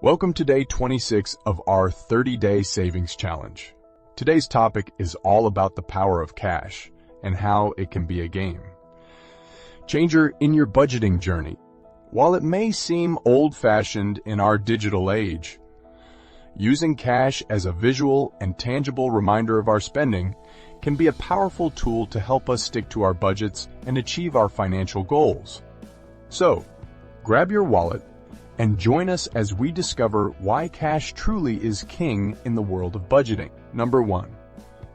Welcome to day 26 of our 30-day savings challenge. Today's topic is all about the power of cash and how it can be a game changer in your budgeting journey. While it may seem old-fashioned in our digital age, using cash as a visual and tangible reminder of our spending can be a powerful tool to help us stick to our budgets and achieve our financial goals. So, grab your wallet and join us as we discover why cash truly is king in the world of budgeting. Number 1.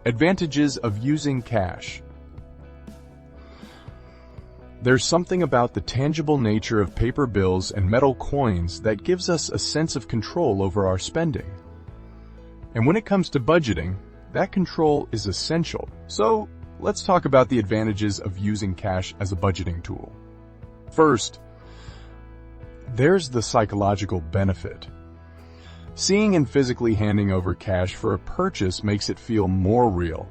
Advantages of using cash. There's something about the tangible nature of paper bills and metal coins that gives us a sense of control over our spending. And when it comes to budgeting, that control is essential. So, let's talk about the advantages of using cash as a budgeting tool. First, there's the psychological benefit. Seeing and physically handing over cash for a purchase makes it feel more real,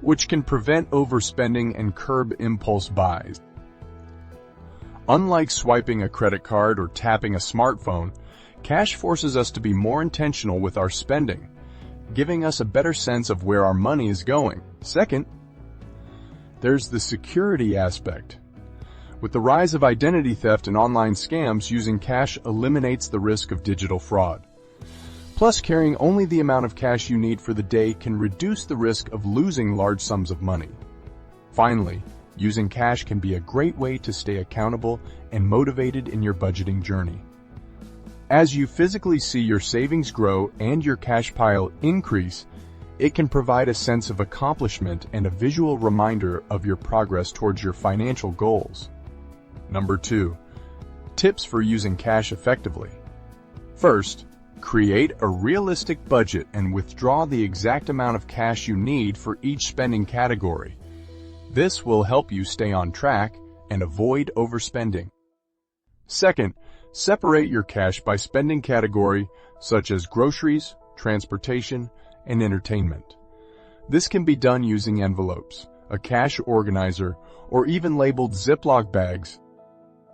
which can prevent overspending and curb impulse buys. Unlike swiping a credit card or tapping a smartphone, cash forces us to be more intentional with our spending, giving us a better sense of where our money is going. Second, there's the security aspect. With the rise of identity theft and online scams, using cash eliminates the risk of digital fraud. Plus, carrying only the amount of cash you need for the day can reduce the risk of losing large sums of money. Finally, using cash can be a great way to stay accountable and motivated in your budgeting journey. As you physically see your savings grow and your cash pile increase, it can provide a sense of accomplishment and a visual reminder of your progress towards your financial goals. Number 2. Tips for using cash effectively. First, create a realistic budget and withdraw the exact amount of cash you need for each spending category. This will help you stay on track and avoid overspending. Second, separate your cash by spending category such as groceries, transportation, and entertainment. This can be done using envelopes, a cash organizer, or even labeled Ziploc bags.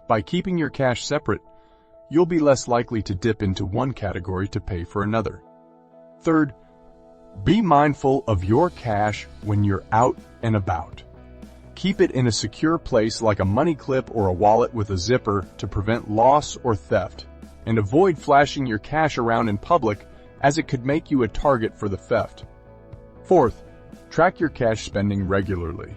By keeping your cash separate, you'll be less likely to dip into one category to pay for another. Third, be mindful of your cash when you're out and about. Keep it in a secure place like a money clip or a wallet with a zipper to prevent loss or theft, and avoid flashing your cash around in public as it could make you a target for the theft. Fourth, track your cash spending regularly.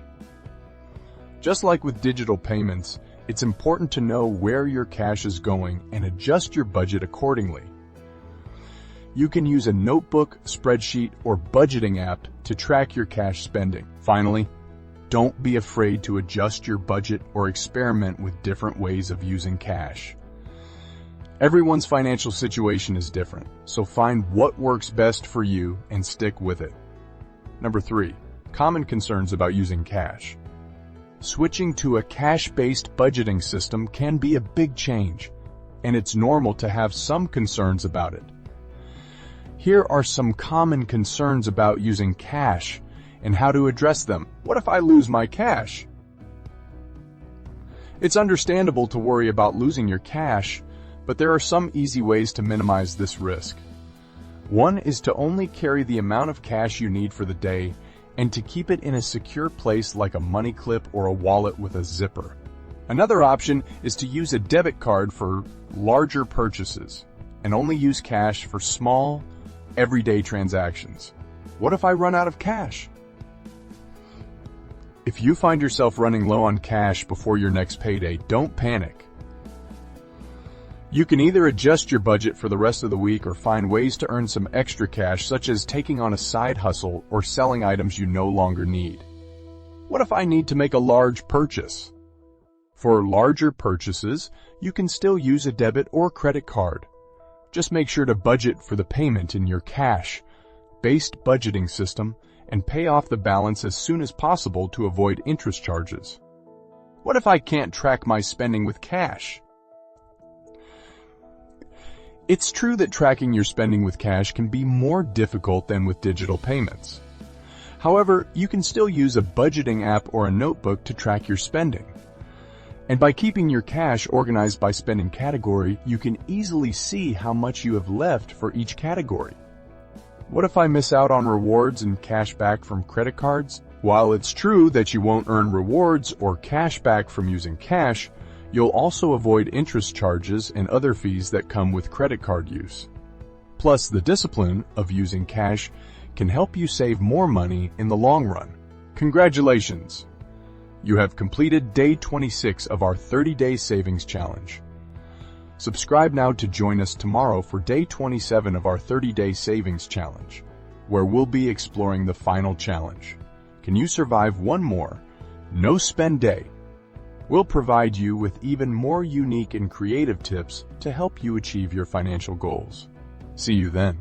Just like with digital payments, it's important to know where your cash is going and adjust your budget accordingly. You can use a notebook, spreadsheet, or budgeting app to track your cash spending. Finally, don't be afraid to adjust your budget or experiment with different ways of using cash. Everyone's financial situation is different, so find what works best for you and stick with it. Number 3. Common concerns about using cash. Switching to a cash-based budgeting system can be a big change, and it's normal to have some concerns about it. Here are some common concerns about using cash and how to address them. What if I lose my cash? It's understandable to worry about losing your cash, but there are some easy ways to minimize this risk. One is to only carry the amount of cash you need for the day and to keep it in a secure place like a money clip or a wallet with a zipper. Another option is to use a debit card for larger purchases and only use cash for small, everyday transactions. What if I run out of cash? If you find yourself running low on cash before your next payday, don't panic. You can either adjust your budget for the rest of the week or find ways to earn some extra cash, such as taking on a side hustle or selling items you no longer need. What if I need to make a large purchase? For larger purchases, you can still use a debit or credit card. Just make sure to budget for the payment in your cash-based budgeting system and pay off the balance as soon as possible to avoid interest charges. What if I can't track my spending with cash? It's true that tracking your spending with cash can be more difficult than with digital payments. However, you can still use a budgeting app or a notebook to track your spending. And by keeping your cash organized by spending category, you can easily see how much you have left for each category. What if I miss out on rewards and cash back from credit cards? While it's true that you won't earn rewards or cash back from using cash, you'll also avoid interest charges and other fees that come with credit card use. Plus, the discipline of using cash can help you save more money in the long run. Congratulations! You have completed day 26 of our 30-day savings challenge. Subscribe now to join us tomorrow for day 27 of our 30-day savings challenge, where we'll be exploring the final challenge. Can you survive one more no-spend day? We'll provide you with even more unique and creative tips to help you achieve your financial goals. See you then.